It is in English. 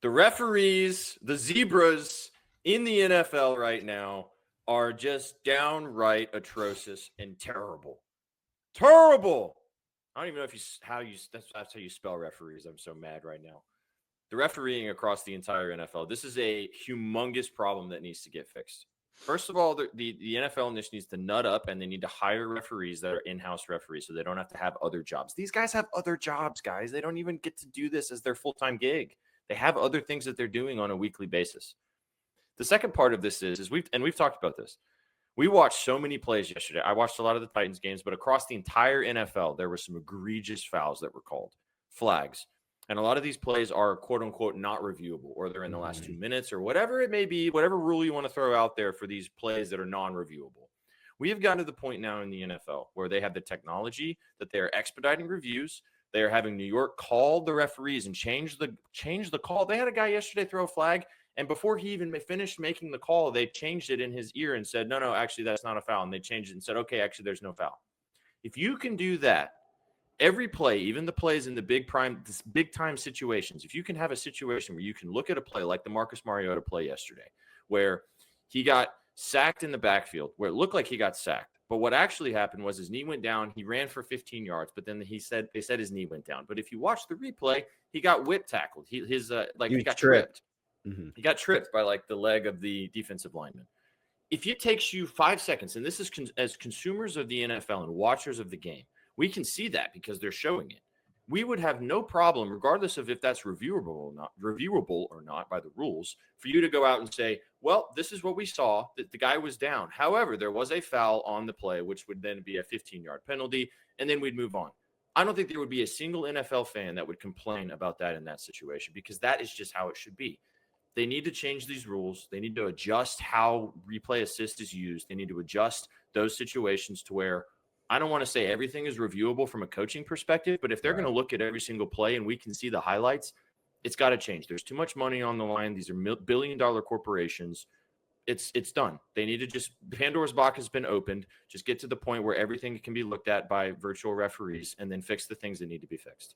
The referees, the zebras in the NFL right now are just downright atrocious and terrible. Terrible. I don't even know if that's how you spell referees. I'm so mad right now. The refereeing across the entire NFL. This is a humongous problem that needs to get fixed. First of all, the NFL just needs to nut up, and they need to hire referees that are in-house referees so they don't have to have other jobs. These guys have other jobs, guys. They don't even get to do this as their full-time gig. They have other things that they're doing on a weekly basis. The second part of this is we've talked about this. We watched so many plays yesterday. I watched a lot of the Titans games, but across the entire NFL, there were some egregious fouls that were called, flags. And a lot of these plays are quote unquote not reviewable, or they're in the last 2 minutes, or whatever it may be, whatever rule you want to throw out there for these plays that are non-reviewable. We have gotten to the point now in the NFL where they have the technology that they are expediting reviews. They are having New York call the referees and change the call. They had a guy yesterday throw a flag, and before he even finished making the call, they changed it in his ear and said, no, actually, that's not a foul. And they changed it and said, okay, actually, there's no foul. If you can do that, every play, even the plays in the big time situations, if you can have a situation where you can look at a play like the Marcus Mariota play yesterday, where he got sacked in the backfield, where it looked like he got sacked. But what actually happened was his knee went down. He ran for 15 yards, but then they said his knee went down. But if you watch the replay, he got whip tackled. He got tripped. Mm-hmm. He got tripped by like the leg of the defensive lineman. If it takes you 5 seconds, and this is as consumers of the NFL and watchers of the game, we can see that because they're showing it. We would have no problem, regardless of if that's reviewable or not by the rules, for you to go out and say, well, this is what we saw, that the guy was down. However, there was a foul on the play, which would then be a 15-yard penalty, and then we'd move on. I don't think there would be a single NFL fan that would complain about that in that situation, because that is just how it should be. They need to change these rules. They need to adjust how replay assist is used. They need to adjust those situations to where, I don't want to say everything is reviewable from a coaching perspective, but if they're going to look at every single play and we can see the highlights, it's got to change. There's too much money on the line. These are billion-dollar corporations. It's done. They need to Pandora's box has been opened. Just get to the point where everything can be looked at by virtual referees and then fix the things that need to be fixed.